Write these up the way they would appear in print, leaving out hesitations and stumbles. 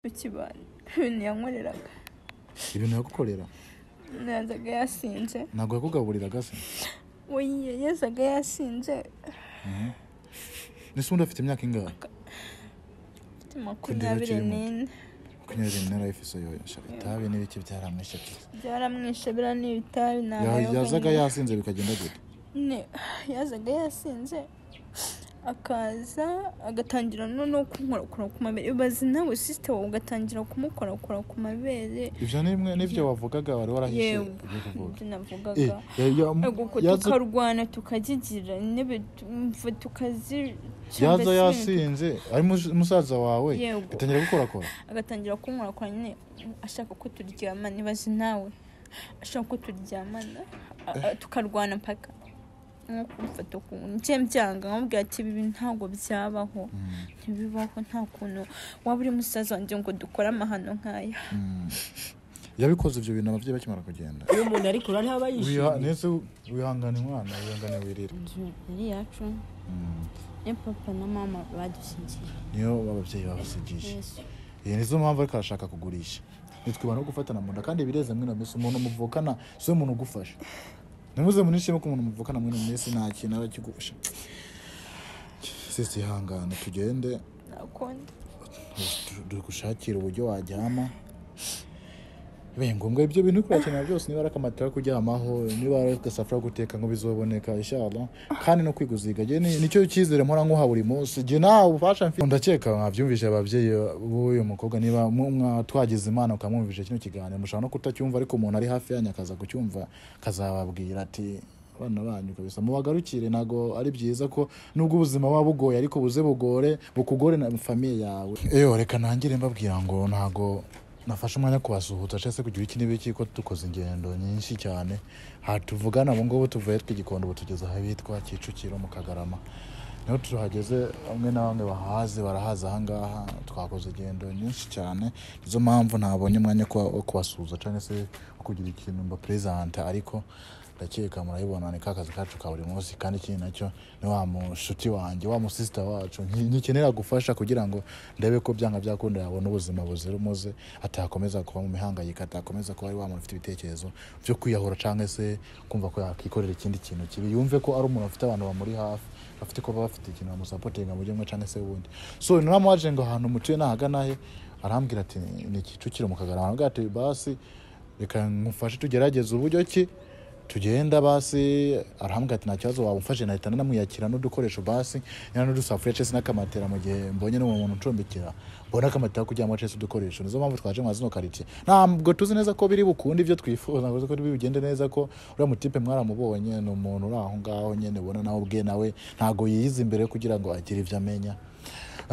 Ukibana ibintu yankoreraga ibintu yagukorera nazaga yasinze ntabwo yakugaburiraga se oya yazaga yasinze nese undi afite imyaka ingahe makumyabiri life so yo itabi n'ibiki byaramwishe bira n'ibitabi nayo yazaga yasinze bikagenda gute yazaga yasinze akaza agatangira no kumukora ku mabere bazi nawe sister wawe ugatangira kumukora ku mabere ivyo nimwe nivyo wavugaga wari warahishe navugaga tukarwana tukagigira intebe tukazi yaza yasinze ari musaza wawe atangira gukorakora agatangira kumukora nyine ashaka ko turyamana nibazi nawe ashaka ko turyamana tukarwana mpaka kumfata ku byanga nkubwira ati ibi ntago byabaho ntibibaho nta kuntu waba uri musaza wanjye ngo dukora amahano nkaya yabikoze ivyo bintu abavyeyi bakimara kugenda iyo umuntu ari kurara ntaba yishimye nese wihangana umwana wihangana wirira yari yacu ne papa na mama badusigiye niyo abavyeyi babasigije nizo mpamvu ariko arashaka kugurisha nitwibana no gufatana mu nda kandi bireze mwe na mese umuntu muvukana so umuntu ugufasha Namuze munishimo ko umuntu muvukana mwe n'umwese nta kintu arakigufasha. Sisi hangana tugende. Nakonde. Dukushakira uburyo wajyama. Ngombwa ibyo bintu kurakenera byose niba arakamatira kujyamaho niba arakasafra guteka ngo bizoboneka inshallah kandi no kwiguziga je nicyo cyizere mpora nko haburi munsi je nawe ufasha mfi ndakeka nkavyumvisha abavyeyi b'uyu mukobwa niba twagize imana ukamwumvisha kino kiganiro mushaka no kutacyumva ariko umuntu ari hafi yanyakaza kucyumva kazababwira ati bana banyu kabisa mubagarukire nago ari byiza ko nubwo ubuzima wabugoye ariko buze bukugore na famille yawe reka nangire mbabwira ngo nago nafashe umwanya kubasuhuza cyese kugira iki n'ibiki ko dukoze ingendo nyinshi cyane hatuvugana abo ngo tuvuye tw'igikondo butugeza habitwa Kicukiro mu Kagarama niho tuhageze bamwe na bamwe barahaza ahangaha twakoze ingendo nyinshi cyane izo mpamvu ntabonye umwanya kubasuhuza cyane se kugira ikintu mba present ariko ndakeka murayibona ni kakazi kacu ka buri munsi kandi ikindi nacyo ni wa mushuti wanjye wa musister wacu nkikenera gufasha kugira ngo ndebe ko byanga byakunda yabona ubuzima buzira umuze atakomeza kuba mu mihangayika atakomeza kuba ari wa muntu ufite ibitekerezo byo kwiyahura cyangwa se kumva ko yakikorera ikindi kintu kibi yumve ko ari umuntu afite abantu bamuri hafi afite ko bafite ikintu bamusapotinga mu gihe cyangwa se wundi so naramuhaje ngo ahantu mutuye nahagana he arambwira ati ni Kicukiro mu Kagarama ati basi reka ngufashe tugerageze uburyo ki tugenda basi arahambwa ati nacyazo wamufashe nahita namuyakira n'udukoresho basi yana n'udusafuriya cese n'akamatera mu gihe mbonye n'umuntu ucumbikira mbona akamatera kujyamo cese udukoresho nizo mpamvu twaje mu zino quartier ntabwo tuzi neza ko biri bukundi ibyo twifuza ngo ko bigende neza ko uriya mutipe mwaramubonye no umuntu uri aho ngaho nyene ubona nawe ubwe nawe ntago yiyiza imbere kugira ngo agire ivyo amenya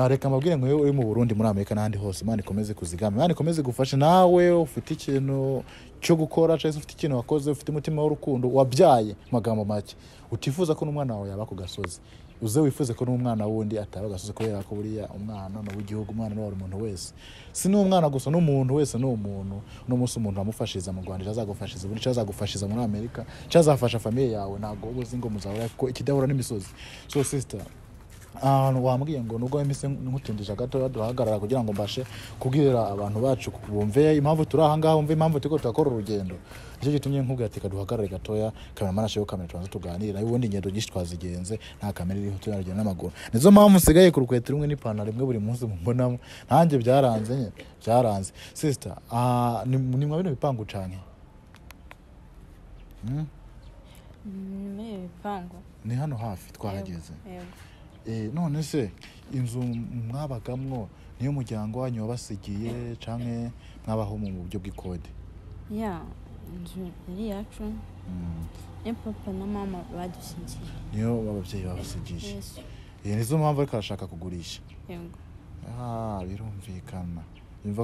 reka mbabwire ngo uri mu Burundi muri Amerika n'andi hose Imana ikomeze kuzigama Imana ikomeze gufasha nawe ufite ikintu cyo gukora cyangwa ufite ikintu wakoze ufite umutima w'urukundo wabyaye magambo make utifuza ko n'umwana wawe yaba ku gasozi uze wifuze ko n'umwana wundi ataba gasozi kubera ko buriya umwana no w'igihugu umwana n'uwo umuntu wese si n'umwana gusa n'umuntu wese n'umuntu no musi umuntu amufashiza mu Rwanda azagufashiza buri cyazagufashiza muri Amerika cyazafasha famille yawe nago ubuzi ngo muzahora ko ikidahura n'imisozi so sister wambwiye ngo nubwo emise nkutindije gato duhagarara kugira ngo mbashe kubwira abantu bacu bumve impamvu turi aha ngaho umve impamvu tuko turakora urugendo nicyo gitumye nkubwira ati kaduhagarare gatoya cameraman ashiye kamera tubanze tuganira ubundi ngendo nyinshi twazigenze nta kamera iriho turagenda n'amaguru nizo mpamvu sigaye ku rukweto rumwe n'ipantaro imwe buri munsi mumbonamo nanjye byaranze sister ni mwa bino bipangu canke bipangu ni hano hafi twahageze none se inzu mwabagamwo niyo muryango wanyu wabasigiye canke mwabaho mu buryo bw'ikode inzu yari yacu ne papa na mama badusigiye niyo abavyeyi babasigije nizo mpamvu ariko arashaka kugurisha birumvikana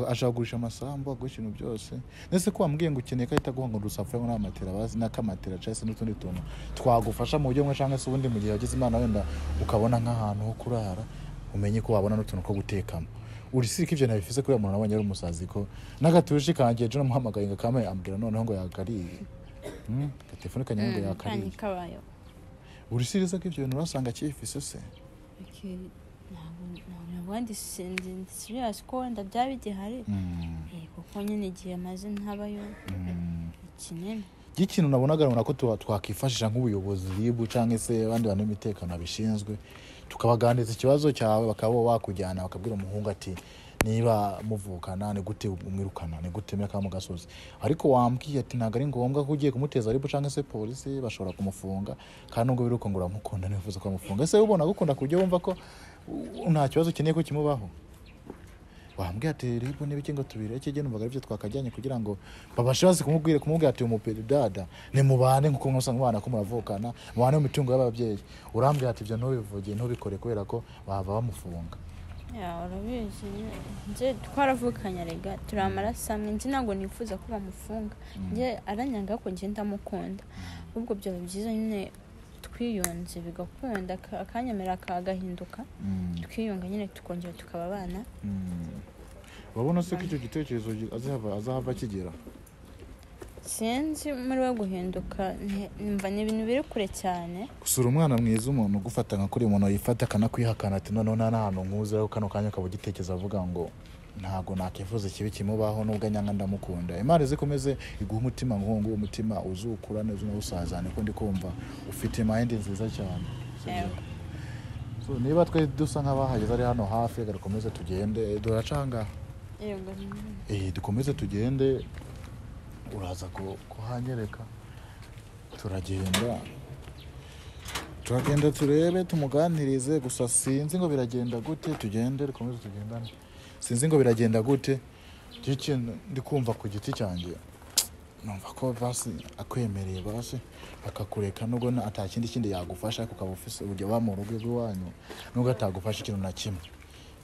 ashaka kugurisha amasambu agurisha ibintu byose nese ko wambwiye ngo ukeneye ko ahita guha ngo dusafure muri amatera bazi n'akamatera cyase n'utundi tuntu twagufasha mu buryo mwe cyangwa se ubundi mu gihe wagize imana wenda ukabona nk'ahantu ho kurara umenye ko wabona n'utuntu ko gutekamo urisika ivyo nabifise kuri umuntu nabonye ari umusazi ko n'agatushi kanje je namuhamagaye ngo kama ambwira noneho ngo yakariye telefone kanye ngo yakariye urisiriza ko ivyo bintu urasanga cyifise se ubundi sinzi serious ko wenda byaba bigihari kuko nyine igihe maze ntabayo kinini ikintu nabonaga ko twakifashisha nk'ubuyobozi ribu cyangwa se abandi bantu b'imitekano bishinzwe tukabaganiriza ikibazo cyawe bakaba bakujyana bakabwira umuhungu ati niba muvukana ni gute umwirukana ni gute mwaka mu gasozi ariko wambwiye ati ntago ari ngombwa ko ugiye kumuteza ribu cyangwa se polisi bashobora kumufunga kandi nubwo biruko ngo uramukunda nifuza ko amufunga ese ubona gukunda ku buryo wumva ko nta kibazo ukeneye ko kimubaho wambwiye ati ribu n'ibiki ngo tubireke gene umvaga ibyo twakajyanye kugira ngo babashe basi kumubwira ati umupedada ni mubane nkuko mwasanga mwana ko muravukana mubane mu mitungo y'ababyeyi urambwiye ati ibyo ntubivuge ntubikore kubera ko baba bamufunga urabizi nje twaravukanye rega turi amaraso amwe nje ntabwo nifuza ko bamufunga nje aranyanga ko nje ndamukunda ubwo byo byiza nyine twiyunze bigakunda akanyemera kagahinduka twiyunga nyine tukongera tukaba abana wabona se ko icyo gitekerezo azahava kigera sinzi muri we guhinduka nimva ni ibintu biri kure cyane gusura umwana mwiza umuntu gufata nka kuri umuntu yifata akanakwihakana ati none nta hantu nkuze ariko kano kanya akaba ugitekereza avuga ngo ntago nakifuza ikibi kimubaho nubwo nyanga ndamukunda imana zikomeze iguha umutima nk'uwo nguwo umutima uzukura neza unawusazane ko ndi kumva ufite mind nziza cyane so niba twe dusa nk'abahageze ari hano hafi gakomeze tugende duracanga dukomeze tugende uraza kuhanyereka turagenda turebe tumuganirize gusa sinzi ngo biragenda gute tugende dukomeze tugendane sinzi ngo biragenda gute ikintu ndi kumva ku giti cyanjye numva ko basi akwemereye basi akakureka nubwo atakindi yagufasha ukaba ufise ujya wa mu rugo rw'iwanyu nubwo atagufasha ikintu na kimwe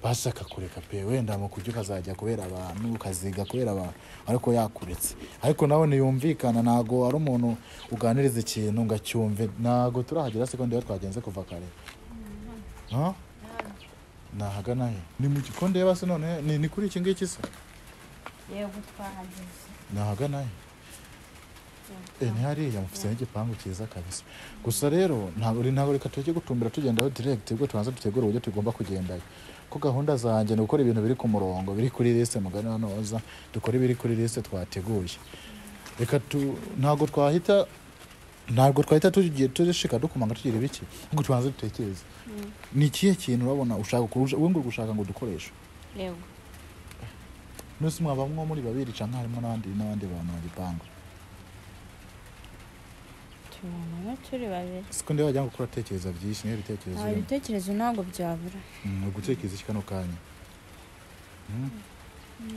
basi akakureka pe wenda mu kujya ukazajya kubera abantu ukaziga kubera abantu ariko yakuretse ariko nawe niyumvikana nago ari umuntu uganiriza ikintu ngacyumve nago turahagera sekonde twagenze kuva kare nahagana he ni mu gikonde basi none ni kuri iki ngiki se yego twahageze nahagana he ni hariya mufise n'igipangu cyiza kabisa gusa rero ntabwo reka tujye gutumbira tugendaho direct ubwo tubanza dutegura uburyo tugomba kugendayo ko gahunda zanjye ni gukora ibintu biri ku murongo biri kuri liste mugani hanoza dukora ibiri kuri liste twateguye reka ntabwo twahita tugiye turishika dukomanga tugira ibiki ngo tubanze dutekereze ni ikihe kintu urabona ushaka kurusha ubu gushaka ngo dukoreshe yego nose mwabamwe muri babiri cyangwa harimo n'abandi bantu bagipanga turi babiri siko ndi wajya gukora tekereza byinshi ibitekerezo ntabwo byabura gutekereza iki kano kanya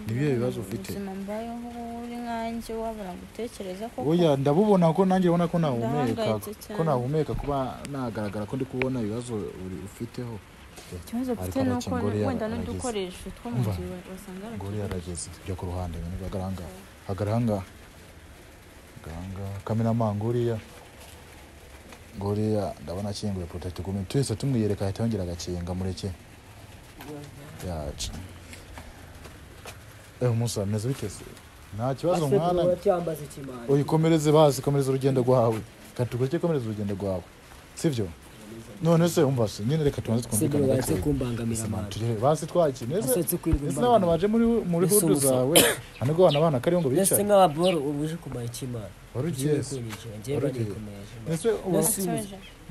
nibihe bibazo ufite ubuzima mbayeho uri nkanjye wabura gutekereza koko oya ndabubona ko nanjye ubona ko nahumeka kuba nagaragara ko ndi kubona ibibazo ufiteho ikibazo mfite ni uko wenda n'udukoresho two mu gihe wasanga ngori yarageze ujya ku ruhande hagaranga kameraman ngoriya ndabona akinguye protect gume twese tumwiyereka ahita yongera agakinga mureke yacu musa meze bitese nta kibazo mwana uyikomereze komereza urugendo rwawe katugoke komereza urugendo rwawe sivyo none se umva se nyine reka tubanze twumvikane gato kumbangamira basi twaki neze n'abantu baje muri hudu zawe anubwo abana kari ngo bicaye nese nk'ababoro ubuje kubaye ikimana warugiye nese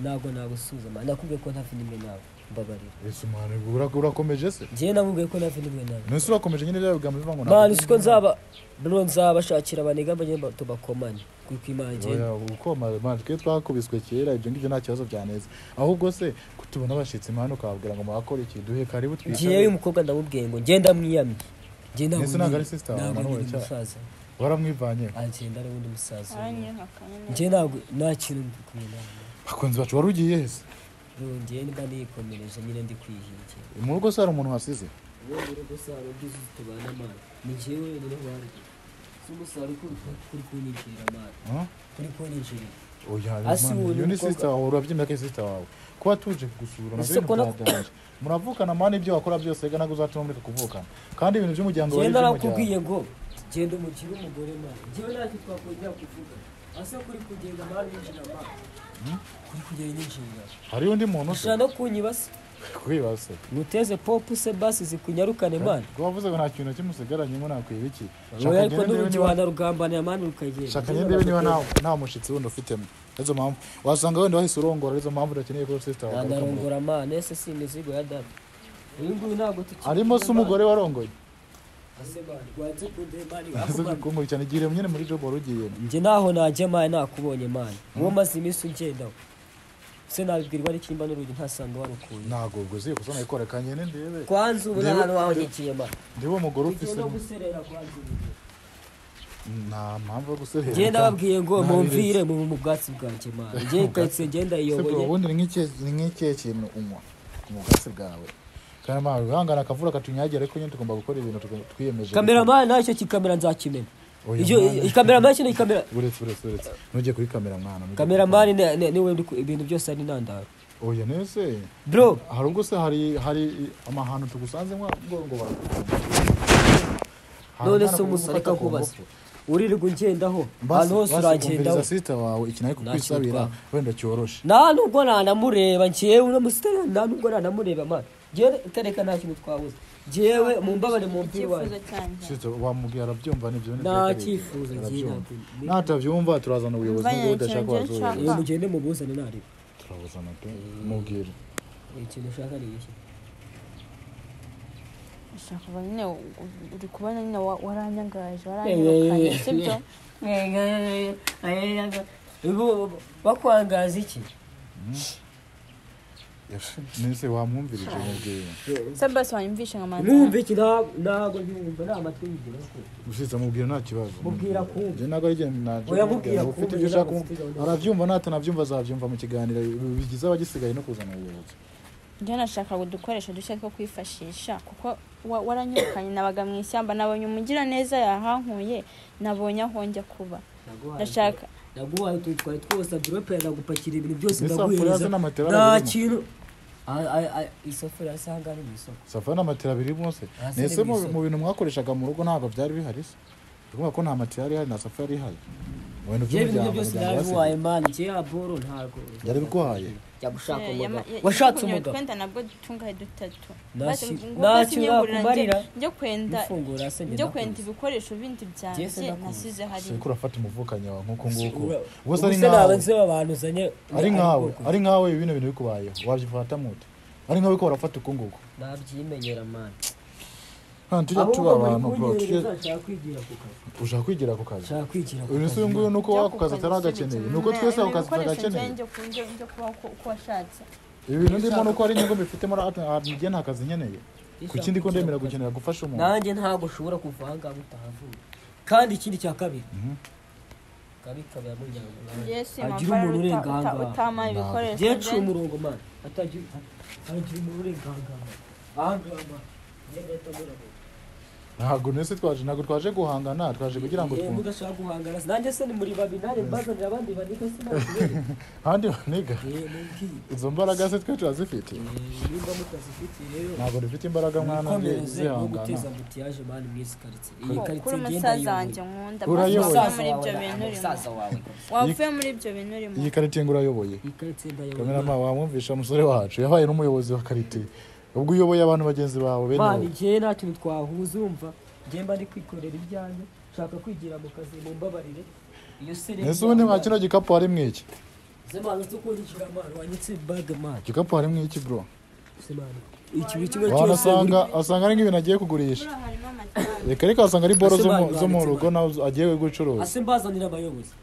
ntabwo nagusuzuma nakubwiye ko nta filime nawe mbabarira ese mwana urakomeje se njye namubwiye ko nta filime nawe nese urakomeje nyine bya bigambo bivango ntabwo siko nzabashakira abanega bagenda tubakomanye kwimanje ukoma twe twakubiswe kera ibyo ngibyo nta kibazo byaneza ahubwo se kutubona abashitsi impano ukababwira ngo murakora iki duhe karibu twita ngiye umukobwa ndamubwiye ngo ngenda mwiyamye ngenda nese ntabwo ari sister wawe Manuel musaza waramwivanye agenda ari undi musaza njye ntabwo nta kintu kumenya bakunzi bacu warugiye hese ngiye niba nikomereje nyine ndi kwihigira mu rugo se hari umuntu wasize wowe mu rugo se hari ugize tubana amana ni njyewe nyine wari umusaruro kuri kunyinjira amana kuri kunyinjira oya ni sister wawe urabyemera ko sister wawe kuba tuje kugusura nabyo muravukana mani ibyo wakora byose rega nago uzatuma muri kuvukana kandi ibintu by'umuryango wari genda nakubwiye ngo genda umukire umugore mani njyewe ntacyo twakongera kuvuga ase kuri kugenda mani yinjira amana kuri kugenda yinjira hari undi muntu ushaka no kunyibasa kwibase muteze pop se basi zikunyarukane man wavuze ngo nta kintu kimusigaranye ngo nakwiba iki ariko n'urugiwana rugambanira man rukagenda shaka ndebe niba nta mushitsi wundi ufitemo izo mpamvu wasanga wenda wahise urongora izo mpamvu udakeneye ko sister wawe ndarongora man ese si imizigo ya dad uyu nguyu ntabwo tukiri arimo se umugore warongoye ase man gwanze kundemani avuga ko cyane gire nyine muri job warugiye nje naho naje man nakubonye man uwo maze imisi ugendaho se nabibwirwa n'ikimba n'urugi ntasanga warukuye ntago ubwo ziye kusona ikora kanyene ndebe kwanza ubu hano waho nyikiye man ndebe umugore ufise no guserera kwanza nta mpamvu yo guserera genda babwiye ngo mumvire mu bwatsi bwanjye man ngiye kayitse ngenda iyoboye ubundi ni nk'iki kintu unywa mu bwatsi bwawe kandi ma bangana akavura katunyagira ariko nyine tugomba gukora ibintu twiyemeje cameraman nacyo kikamera nzakimena iyo cameraman cyo kamera uretse nujye kuri camera mwana cameraman niwe ibintu byose ari nandaro oya nese bro hari ubwo se hari amahano tugusanze ngo none se umusarika kubaza uririrwa ungendaho ahantu hose uragendaho sister wawe iki nayo kukwisabira wenda cyoroshe nta nubwo nanamureba njyewe uno musitari nta nubwo nanamureba man njyewe tereka nta kintu twabuze njyewe mumbabare mu mpiwaje sister wamubwira arabyumva nibyo nta cyifuzo njyewe natabyumva turazana ubuyobozi ngo udashaka wazo iyo mugende mubuzane nari turabuzana pe mubwira ikintu ushaka ni iki ushaka nyine uri kubona nyine waranyangaje waranyirukanye sibyo ibo bakwangaza iki nese wamwumvirije mubwira sabas wanyumvisha nkamanza numva iki ntago nyumva nta matwi yigira ko usiza mubwira nta kibazo mubwira kumva je nago ari naje oya mubwira ufite ibyo ushaka arabyumva natanabyumva azabyumva mu kiganiro bigize abagisigaye no kuzana ubuyobozi njye nashaka udukoresho dushya two kwifashisha kuko waranyirukanye nabaga mu ishyamba nabonye umugira neza yahankuye nabonye aho njya kuba ndashaka naguhaye twari twose drop ndagupakira ibintu byose ndaguhereza nta kintu isafuriya asanga ari mu isoko safari n'amatera abiri bose nese mu bintu mwakoreshaga mu rugo ntabwo byari bihari se kuvuga ko nta matera ari hari na safari ihari mu bintu by'umuryango byose ndaguhaye man cya boro ntago yari biguhaye yagushaka umugabo washatse umugabo kwenda nabwo tungahe dutatu nacyo kubarira njye kwenda ibikoresho bindi byanjye nasize hari siko urafata umuvukanya wawe nkuko nguko ubwo ari nkawe abantu zanye ari nkawe ibintu bikubayeho wabyifata mute ari nkawe ko urafata uko nguko nabyimenyera man tujya tuba abantu bro ushaka kwigira ku kazi uyu se nguyu nuko wako kazi ataragakeneye nuko twese ako kazi turagakeneye ibintu ndimo nuko ari inyungu mbifitemo ngiye nta kazi nkeneye ku kindi ko ndemera gukenera gufasha umuntu nanjye ntabwo ushobora kuvanga utahavuye kandi ikindi cya kabiri kabikabya mu nyama agira umuntu urenganga utama ibikoresho byecu umurongo man atagira umuntu urenganga ahangama ntabwo twaje guhangana twaje kugira ngo twumve udashaka guhangana nanjye se ni muri babi nanjye mbazanira abandi baniga sinabwire abandi baniga izo mbaraga se twe turazifite nimba mutazifite rero ntabwo dufite imbaraga mwana zihangana guteza mbutiyaje mani mwisi karitsiye iyi kuri karitsiye umusaza wanjye nkunda wavuye muri ibyo bintu urimo iyi karitsiye ngo urayoboye iyi karitsiye ndayoboye kamerama wamwumvisha umusore wacu yabaye n'umuyobozi wa karitsiye ubwo uyoboye abantu bagenzi bawe bene bani njye nta kintu twahuza umva njye mba ndi kwikorera ibyanjye nshaka kwigira mu kazi mu mbabarire iyo sere nese ubundi mwa kino gikapu hari mwiki zemana zo kunikira amara wanyitse bag man gikapu hari mwiki bro zemana iki kimwe cyose asanga ari nk'ibintu agiye kugurisha reka asanga ari boro zo mu rugo nawe agiye gucuruza ase mbazanira abayobozi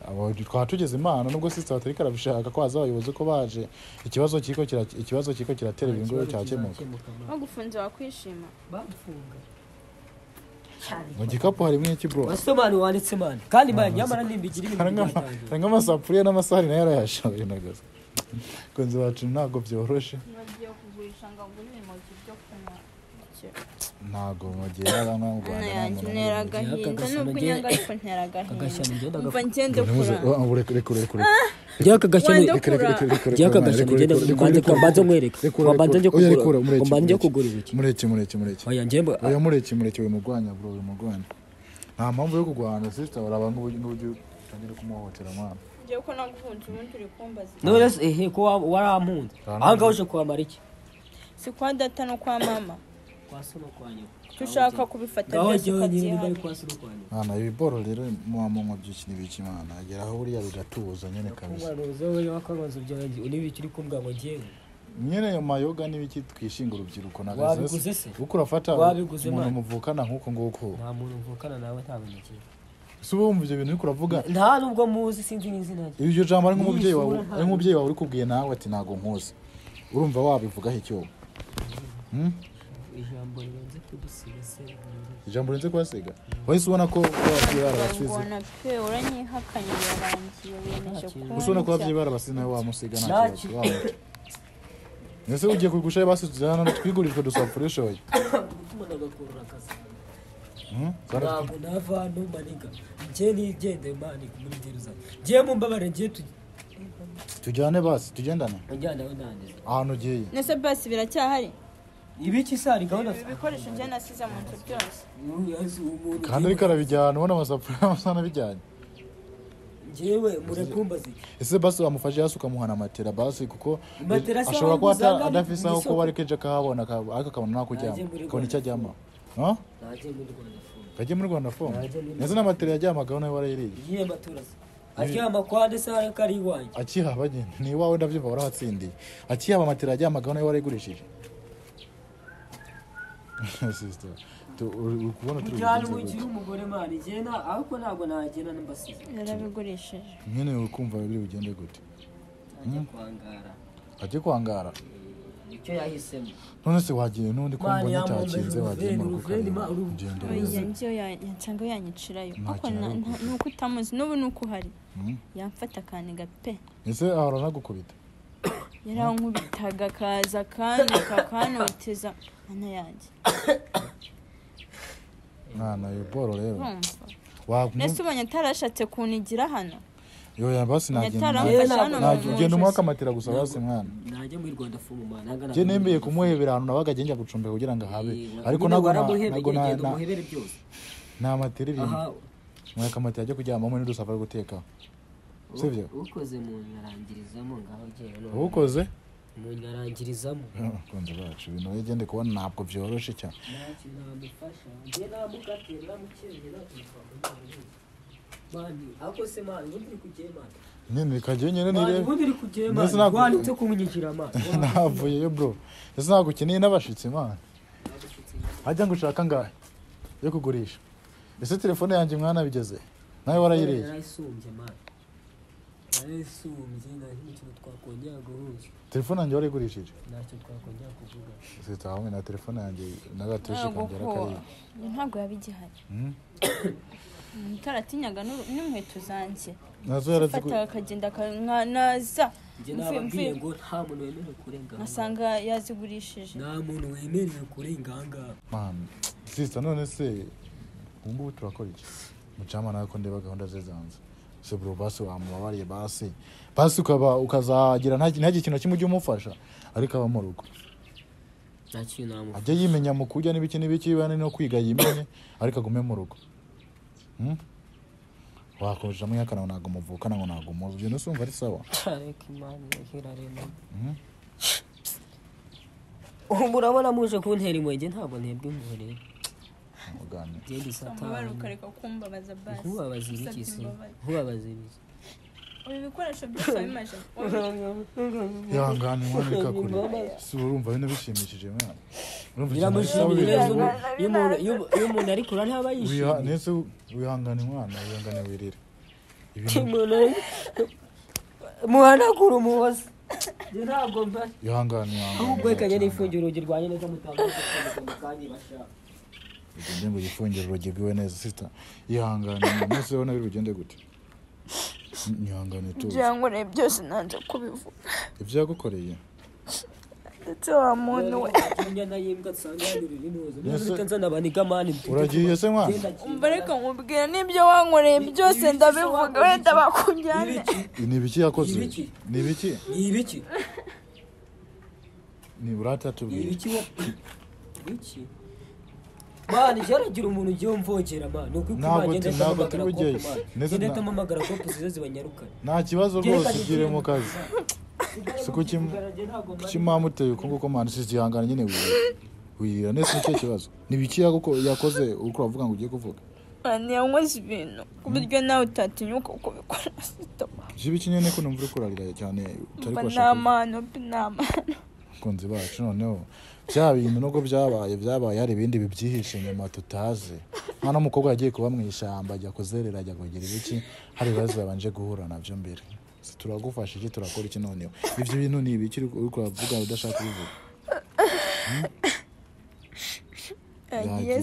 abo twatugeze imana nubwo sister atari karabishaka ko haza abayobozi ko baje ikibazo kiko kiratera ibingo cyakemuka bagufunze wakwishima bagufunga mu gikapu hari mwiki bro wasomani wanditse man kandi man nyamara nimbigira ibintu cyangwa amasafuriya n'amasahani nayo yarayashaje nagaza konzi wacu ntabwo byoroshe ntago mugiye abana mu Rwanda ntera agahinda nubwo nyanga ariko ntera agahinda umva ngende kura Jaka gashani ngende mbanze mwereke mbanze nje kugura iki mureke oya njembo oya mureke we mugwanya bro we mugwanya nta mpamvu yo kugwana sister uraba n'uburyo utangire kumuhotera mwana ngiye ko nagufunze ubundi uri kumbaza none ko warampunze ahanga uje kwamara iki si kwa data no kwa mama kwa so no kwa nyoko tushaka kubifata byose ukabyiha kwa so no kwa nyoko Ana ibiboro rero muamanywa byiki nibiki mana agera aho buriya bigatuza nyene kabisa umwana uzowe wakabanza byanjye unibiki uri kumbwa ngo ngiye nyene yo mayoga nibiki twishinga urubyiruko wabiguze se uko urafata umuntu muvukana nkuko nguko nta muntu mvukana nawe ntabonekeye subumva ibyo bintu uri kuravuga nta nubwo muzi sinzi n'izina rye ibyo jambo ari nk'umubyeyi wawe uri kubwiye nawe ati ntago nkuzi urumva wabivugaho icyo ijambo rirenze kudusiga se ijambo rirenze kubasiga wahise ubona ko wabyeyi barabasize ubona pe uranyihakanye birarangiye biyemeje kuba gusa ubona ko wabyeyi barabasize nawe wamusiga nta kibazo Nese ugiye kugushaye basuzana twigurijwe dusafurishoye gutuma nagakurura akazi ntabwo nava numaniga ngiye nigende mani muri ndiruza ngiye mu mbabare ngiye tujyane basi tugendane njyana we ndangiza ahantu ugiye nese basi biracyahari ibiki sari gahunda ibikoresho njye nasize mu nzu byose kandi ariko arabijyana ubona amasafuriya amasa n'abijyanye ngewe murekumbazi ese basi wamufashe hasi ukamuhana matera basi kuko ashobora kuba adafise aho kuba ariko ejo akahabona ariko akabona nako ujyamo akabona icyo ajyamo kajye muri Rwanda phone neza n'amatera yajyamagaho nawe warayiriye yiye maturasi aryama kwande sare kari iwanjye akihaba nyine ni iwawe ndabyumva warahatsindiye akihaba amatera yajyamagaho nawe warayigurishije sister ukubona turi cyane umukiri umugore mani gena ariko ntabwo nagena nambasize yarabigurishije nyine ukumva biri bugende gute ajye kwangara icyo yahisemo none se wagiye n'undi ko mbonye cyakinze wagiye mu rugendo njye yansanga yanyicirayo kuko nuko utamuzi n'ubu nuko uhari yamfata akaniga pe ese ahora nagukubita yarankubitaga kaza kandi kakanoteza ana yanjye mwana yeboro rero nese ubonye atarashatse kunigira hano yoya basi nagenda umwaka amatira gusa basi mwana najya muri Rwanda fumu mwana je nembeye kumuhebera ahantu nabaga agenda gucumbeka kugira ngo ahabe ariko nago muhebere byose nta matira ibintu mwaka amatira ajya kuryama muri dusafari guteka sivyo ukoze mu nyarangirizamo ngaho giye ukoze mu nyarangirizamo konje bacu ibintu yegende kubona ntabwo byoroshe cyane naki namufasha nge namukatira mukirira mani ako se mani undi kugema nene kaje nyene nire undi kugema wanitse kumunyikira mani navuye yo bro ese nagukeneye n'abashitsi mani hajya ngushaka ngahe yo kugurisha ese telefone yanjye mwana bigeze nawe warayiriye yarayisumbye mani yarayisumbye nacyo twakongera guhuza telefone yanjye warayigurishije nacyo twakongera kuvuga sita hamwe na telefone yanjye n'agateshe kongera kari ntabwo yabigihari mutaratinyaga n'inkweto zanjye nazo yarazigura fata akagenda naza njye nababwiye ngo nta muntu wemerewe kurenga nasanga yazigurishije nta muntu wemerewe kurenga ahangaha man sita none se ubu turakora iki mucama nako ndeba gahunda ze zanze se bro basi wamubabariye basi ukazagira nta kintu kimwe ujye umufasha ariko aba mu rugo ajya yimenya mu kujya n'ibiki bane no kwiga yimenye ariko agume mu rugo wakoresha mu yakana ntago muvukana ngo ntago muzi ibyo nusumva ari sawa ariko imana irarema urabona muje kuntera imwege ntabwo ntebwe imvure mugane genda satani ukareka kumbabaza basi nkubabaza ibiki se nkubabaza ibiki ubu bikoresho byose bimaje yangane mwana ikakuri si urumva bino bishimishije mwana iyo umuntu ari kura ntaba yishimye nese wihangane mwana wihangane wirira muhanagura umuhoza ntabwo mba ihangane ahubwo ikajya nifungira urugi rwanjye neza mutambuka kandi bashaka ugende ngo yifungire urugi rwiwe neza sister ihangane mwese ubona biri bugende gute nyangane tu byangore byose nanze kubivuga ibyo yagukoreye ndetse wa muntu we nyana yimbwa tsanga yurira inoze neza nabaniga mani uragiye se mwana umbareka nkubwira nibyo wankoreye byose ndabivuga wenda bakunjyane ni ibiki yakoze ni ibiki ni urata tubwire ibiki mani jaragira umuntu ugiye umvogera mani nuko ntabwo turi bugeye neza ndamamagara ko pusize zibanyarukana nta kibazo rwose ugire mu kazi kuki mwamuteye uko nguko mwana sizihangana nyine wirira nese nicyo kibazo nibiki yakoze uko uravuga ngo ugiye kuvuga yankoze ibintu ku buryo nawe utatinyuka uko bikora ibiki nyine ko numva uri kurarira cyane utari kubashaka kunzi bacu noneho bya bintu nubwo byabaye hari ibindi bibyihishe nyuma tutazi mwana umukobwa yagiye kuba mu ishyamba ajya kuzerera ajya kugira ibiki hari ibibazo babanje guhura nabyo mbere turagufasha iki turakora iki noneho ibyo bintu ni ibiki uri kuvuga udashaka kubivuga yagiye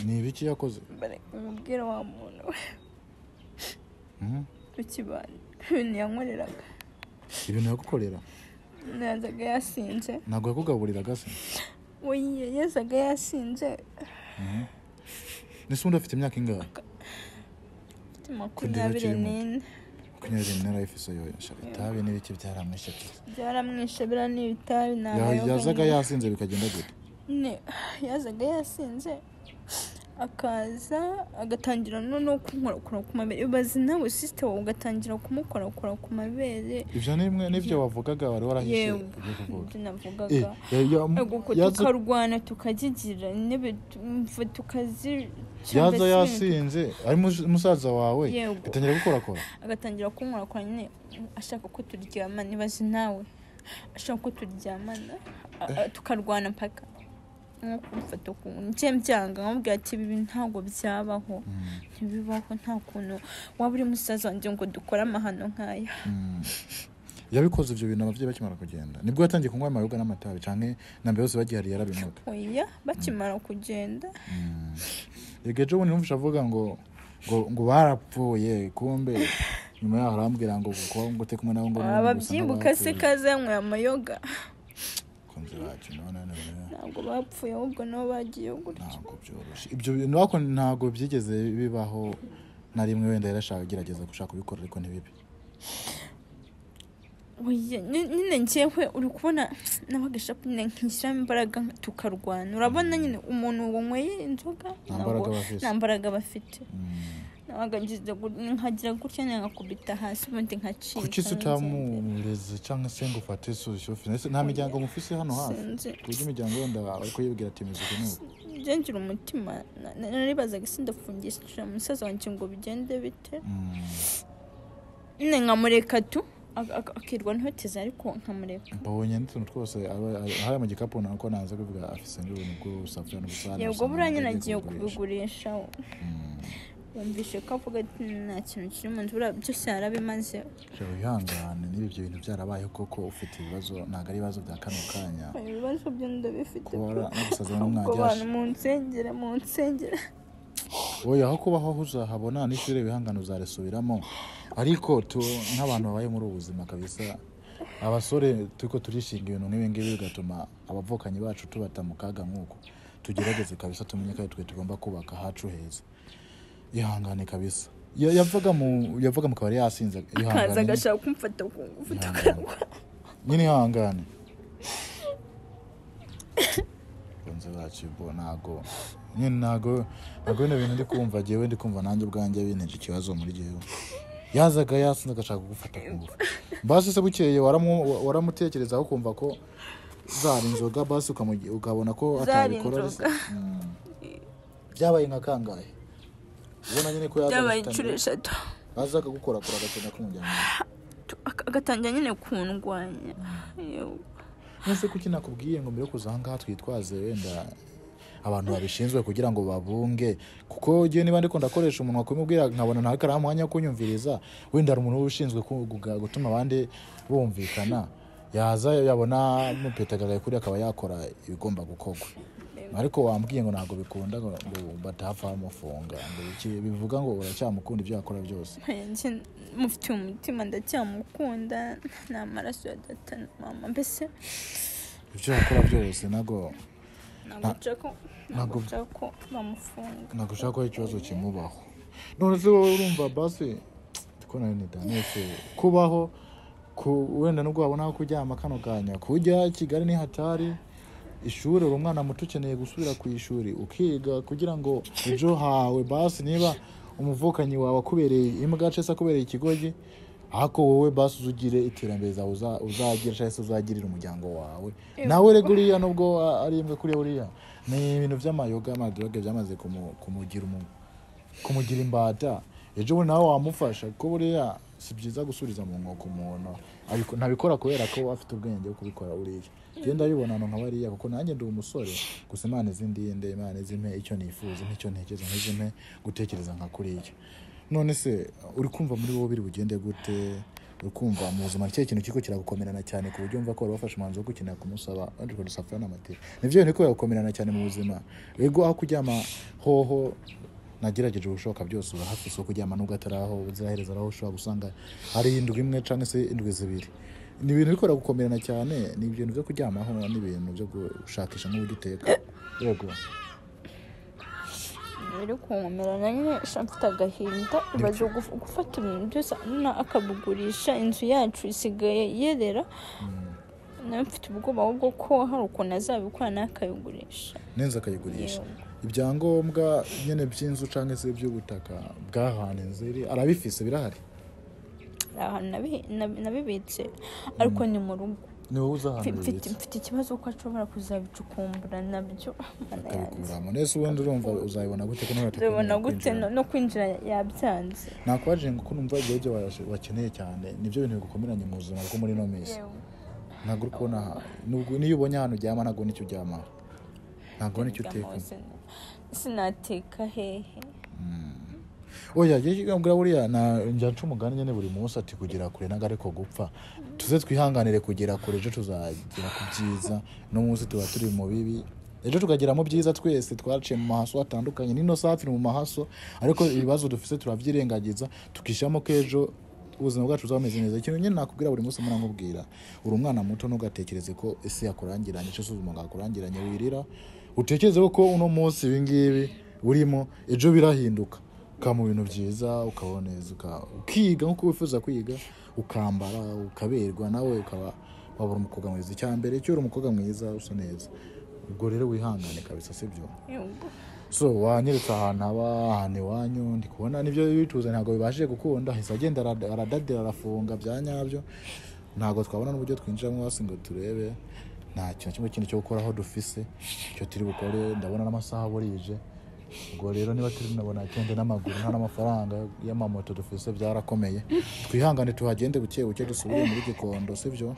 ni ibiki yakoze umubwira wa muntu we ukibana ibintu yankoreraga ibintu yagukorera yazaga yasinze ntabwo yakugaburiraga se oya yazaga yasinze nese undi afite imyaka ingahe 24 narayifise yo itabi n'ibiki byaramwishe bira n'ibitabi yazaga yasinze bikagenda gute yazaga yasinze akaza agatangira no kumukora ku mabere ibaze nawe sister wawe ugatangira kumukora ku mabere ivyo nimwe nivyo wavugaga wari warahishe navugaga tukarwana tukagigira intebe tukazi yaza yasinze ari musaza wawe gatangira gukorakora agatangira kunkora nyine ashaka ko turyama nibaze nawe ashaka ko turyamana tukarwana mpaka kumfata ukuntu byanga nkubwira ati ibi ntabwo byabaho ntibibaho nta kuntu waba uri musaza wanjye ngo dukore amahano nk'aya yabikoze ibyo bintu abavyeyi bakimara kugenda nibwo yatangiye kunywa amayoga n'amatabi canke nambe yose bagihari yarabimuka oya bakimara kugenda egejo ubundi numvisha avuga ngo barapfuye kumbe nyuma yaho arambwira ngo kuko ngo te kumwe nabo ngo ababyibuka se kazanywe amayoga ntabwo bapfuye ahubwo nabo bagiye gutya ntabwo byoroshye ibyo bintu ariko ntabwo byigeze bibaho na rimwe wenda yarashaka gerageza gushaka kubikora ariko ntibibe nyine njyewe uri kubona nabagasha nyine nkishyiramo imbaraga tukarwana urabona nyine umuntu wanyweye inzoga nta mbaraga bafite nkagira gutya nkakubita hasi ubundi nkacika kuki se utamureze cyangwa se ngo ufate sofi nta miryango mufise hano hafi kuburyo imiryango wenda ariko yibwira ati meze nuko ngira umutima naribazaga isi ndafungisha umusaza wanjye ngo bigende bite nkamureka tu akirwa ntoteza ariko nkamureka mbonye n'utuntu twose ahaye mu gikapu nako naza kuvuga afise n'ibintu bw'usafuriya n'ubusana yego buranye nagiye kubigurisha wumvishe ko avuga ati nta kintu kiri mu nzu byose yarabimaze wihangane niba ibyo bintu byarabayeho koko ufite ibibazo ntabwo ari ibibazo bya kano kanya ibibazo byo ndabifite n'ubusaza n'umwajyasha mu nsengera oya aho kubaho uzahabona n'ishure wihangane uzarisubiramo ariko nk'abantu babaye muri ubu buzima kabisa abasore turiko turishinga ibintu nk'ibi ngibi bigatuma abavukanyi bacu tubata mu kaga nk'uko tugerageze kabisa tumenye ko twe tugomba kubaka hacu heza ihangane kabisa yavaga mu kabari yasinze ihangane agashaka kumfata nyine ihangane bonze bacu bo ntago bino bintu ndi kumva jewe ndi kumva nanjye ubwanjye binteje ikibazo muri jewe yazaga yasinze agashaka kugufata ku ngufu basi se bukeye waramutekerezaho kumva ko zari inzoga basi ukabona ko atabikora byabaye nka kangahe ubona nyine ko yabaye inshuro 3 bazaga gukora agatanya kumujyana agatangira nyine kundwanya nese kuki nakubwiye ngo mbere kuzanga twitwaze wenda abantu babishinzwe kugira ngo babunge kuko giye niba ndiko ndakoresha umuntu wakumubwira nkabona nta karamu mwanya kunyumviriza wenda ari umuntu ushinzwe gutuma abandi bumvikana yaza yabona mupetagaye kuri akaba yakora ibigomba gukorwa ariko wambwiye ngo ntago bikunda ngo batapfa bamufunga ngo iki bivuga ngo uracyamukunda ibyo yakora byose mufite umutima ndacyamukunda n'amaraso ya data na mama mbese ibyo yakora byose nago ko bamufunga nago ushaka ikibazo kimubaho none se wowe urumva basi tukona ni danese kubaho wenda nubwo wabona aho kuryama kano kanya kujya Kigali ni hatari ishuri umwana muto ukeneye gusubira ku ishuri ukiga kugira ngo ejo hawe basi niba umuvukanyi wawe akubereye imbwa cese akubereye ikigogi ahako wowe basi uzugire iterambere zawe uzagira cyangwa se uzagirira umuryango wawe nawe rego uriya nubwo ari imbwa kuri uriya ni ibintu by'amayoga amadroge byamaze kumugira imbata ejo bundi nawe wamufasha kuko buriya si byiza gusuriza mu nkoko umuntu ntabikora kubera ko afite ubwenge bwo kubikora uriya genda bibona nka bariya kuko nanjye ndi umusore gusa Imana izindinde Imana izimpe icyo nifuza n'icyo ntekereza nk'izimpe gutekereza nka kuriya none se uri kumva muri wowe biri bugende gute uri kumva mu buzima cyo kintu kiko kiragukomerana cyane ku buryo umva ko wafashe umanzo wo gukenera kumusaba kandi kudusafura n'amateka nivyo bintu ko yagukomerana cyane mu buzima ego aho kuryama hoho nagerageje ubushoboka byose hafi so kuryama nubwo ataraho uzahereza aho ushobora gusanga ari indwi imwe cyangwa se indwi zibiri ni ibintu bikora gukomerana cyane ni ibintu byo kuryamaho n'ibintu byo gushakisha n'uburyo uteka yego rero kumerana nyine mfite agahinda baje gufata ibintu byose akabugurisha inzu yacu isigaye yerera nawe mfite ubwoba bwo ko hari ukuntu azabikora n'akayigurisha neza akayigurisha ibyangombwa nyene by'inzu canke se by'ubutaka bw'ahantu inziri arabifise birahari nabibitse ariko ni mu rugo ni wowe uzahantu mfite ikibazo ko ashobora kuzabicukumbura nabyo akabikuramo nese ubundi urumva uzabibona gute ko uzabibona gute no kwinjira yabyanze nakwaje ngo ko numva ibyo wakeneye cyane nibyo bintu bigukomeranye mu buzima bwo muri no misi ntabwo uri kubona nubwo niyo ubonye ahantu uryama ntabwo nicyo uryama ntabwo nicyo uteka sinateka hehe oya yigambira buriya njya nca umugani nyene buri munsi ati kugira kure nagareko gupfa tuze twihanganire kugira kure ejo tuzagira ku byiza no munsi tuba turi mu bibi ejo tukagira mu byiza twese twaciye mu mahaso atandukanye nino saa turi mu mahaso ariko ibibazo dufise turavyirengagiza tukishamo ko ejo ubuzima bwacu buzameze neza ikintu nyine nakubwira buri munsi mwana nkubwira uri umwana muto ntugatekereze ko ese yakurangiranye cyo suzuma ngakurangiranye wirira utekereze ko uno munsi ibingibi urimo ejo birahinduka mu bintu byiza ukaboneza ukiga nkuko wifuza kwiga ukambara ukaberwa nawe ukaba wabura umukobwa mwiza icyambere cyo uri umukobwa mwiza usa neza ubwo rero wihangane kabisa sibyo so wanyeretse ahantu ahantu iwanyu ndi kubona nibyo bituza ntabwo bibashije gukunda hisa agenda aradadira arafunga bya nyabyo ntabwo twabona n'uburyo twinjiramo hasi ngo turebe nta kintu kimwe cyo gukora aho dufise cyo turi bukore ndabona n'amasaha burije ubwo rero niba turi nabona agende n'amaguru nta n'amafaranga y'amamoto dufise byarakomeye twihangane tuhagende buke buke dusubire muri Gikondo sivyo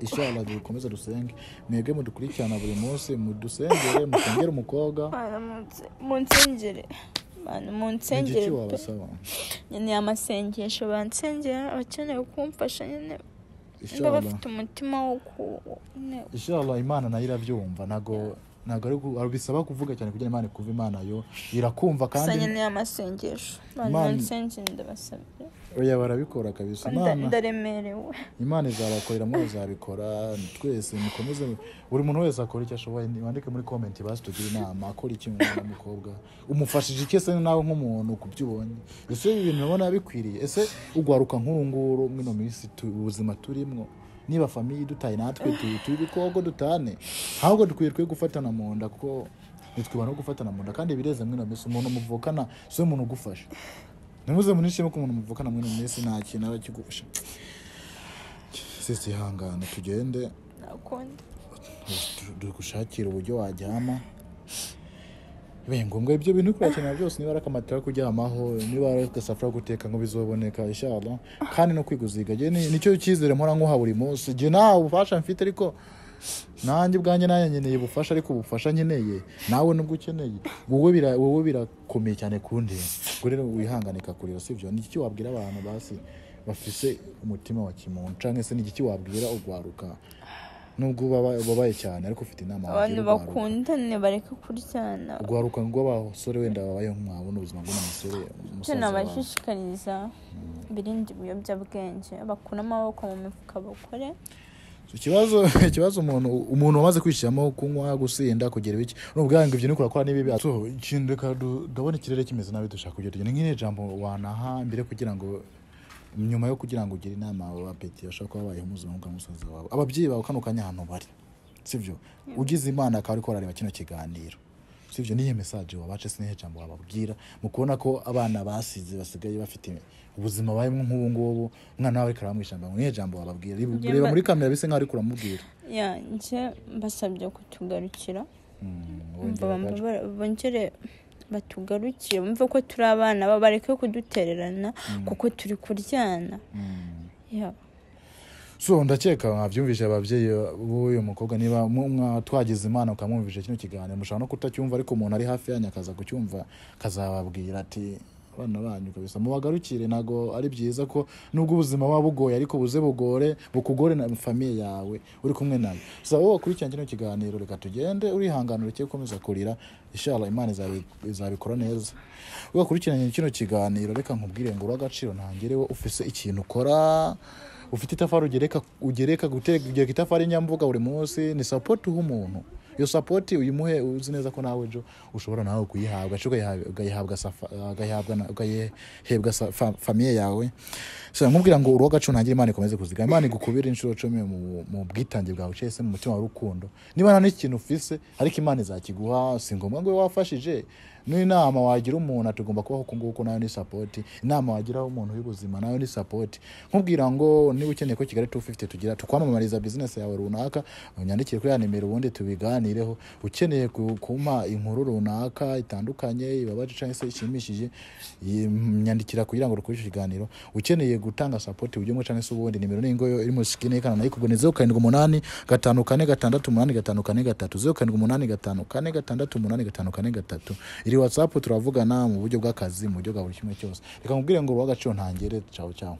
inshallah dukomeza dusenge mwebwe mudukurikirana buri munsi mudusengere musengere umukobwa munsengere munsengere ni amasengesho bansengera abakeneye kumfasha nyine bafite umutima wo inshallah Imana nayo irabyumva ntago ari bisaba kuvuga cyane kugira Imana kuva Imana yo irakumva kandi sanye amasengesho bansengere ndabasabye oya barabikora kabisa ndaremerewe Imana izabakorera mu zabikora twese mukomeze buri muntu wese akora icyo ashoboye wandike muri comment basi tugira inama akora iki umwana mukobwa umufashije ikese nawe nk'umuntu kubyubonye ese ibintu nabona bikwiriye ese ugwaruka nk'urunguru mwino minsi ubuzima turimwo niba family dutaye natwe tubikoko dutane ahubwo dukwiye gufatana mu nda kuko nitwiba no gufatana mu nda kandi bireze mwino minsi umuntu muvukana so umuntu ugufasha nimuze munishime ko umuntu muvukana mwino minsi nta kintu arakigufasha sisi hangana tugende dukushakira uburyo wajyama ngombwa ibyo bintu kurakenera byose niba arakamatira kuryamaho niba arakasafura guteka ngo bizoboneka inshallah kandi no kwiguziga nicyo cyizere mpora nkuha buri munsi je nawe ubufasha mfite ariko nanjye ubwanjye nyeneye ubufasha ariko ubufasha nyeneye nawe nubwo ukeneye wowe birakomeye cyane kundi ngo rero wihanganika kurira sivyo ni iki wabwira abantu basi bafise umutima wa kimuntu canke se ni iki wabwira ugwaruka nubwo babaye cyane ariko ufite inama abantu bakundane bareka kuryana ugwaruka ngo abasore wenda babaye nk'umwabo n'ubuzima bw'umusore cyane abashishikariza birindi biyobyabwenge bakuna amaboko mu mifuka bakore ikibazo umuntu wamaze kwishiramo kunywa gusinda kugira ibiki n'ubwange ibyo nikora kwa nibibi so ikindi reka ndabona ikirere kimeze nabi dushaka kugira tugene nk'ine jambo wanaha mbere kugira ngo nyuma yo kugira ngo ugire inama abapeti bashaka kuba babaye umuzungu bw'umusaza wawe ababyeyi bawe kano kanya hano bari sivyo ugize Imana akaba ari ko arareba kino kiganiro sivyo niye message wabace sinihe jambo wababwira mukubona ko abana basize basigaye bafite ubuzima bayimwe nk'ubu ngubu umwana wawe karamwishamba ngo nihe jambo wababwira reba muri kamera bise nk'ari kuramubwira nje basabye kutugarukira bongere batugarukire bumve ko turi abana bareke kudutererana kuko turi kuryana so ndakeka mwabyumvishe ababyeyi b'uyu mukobwa niba twagize imana ukamwumvisha kino kiganiro mushaka no kutacyumva ariko umuntu ari hafi yanyu akaza kucyumva kazababwira ati bana banyu kabisa mubagarukire nago ari byiza ko nubwo ubuzima buba bugoye ariko buze bukugore na famille yawe uri kumwe nayo so wowe wakurikiranye kino kiganiro reka tugende urihanganira cyo komeza kurira inshallah Imana izabikora neza wakurikiranye kino kiganiro reka nkubwire ngo uragaciro ntangerewe ufise ikintu ukora ufite itafari ugereka gutega itafari nyamvuga buri munsi ni support umuntu yo support uyimuhe uzi neza ko nawe ejo ushobora nawe kuyihabwa ugahebwa famille yawe so nkubwira ngo urugacu ntangire Imana ikomeze kuziga Imana igukubira inshuro 10 mu bwitange bwawe cyese mu mutima w'urukundo niba nta n'ikintu ufise ariko Imana izakiguha singomba ngo wafashije n'inama wagira umuntu atugomba kubaho kunguko nayo ni support inama wagira umuntu y'ubuzima nayo ni support nkubwira ngo niba ukeneye ko Kigali 250 tugira tukwamamariza business yawe runaka unyandikire kuri ya nimero ubundi tubiganireho ukeneye kuma inkuru runaka itandukanye ibabaje cyangwa se ishimishije nyandikira kugira ngo rukoreshe ikiganiro ukeneye gutanga support ujye mu cyangwa se ubundi nimero ni ngoyo iri mu skine kana nayo kugoneza 08 548 iri WhatsApp turavugana mu buryo bw'akazi mu buryo bwa buri kimwe cyose reka nkubwire ngo urwagaciro ntangere ciao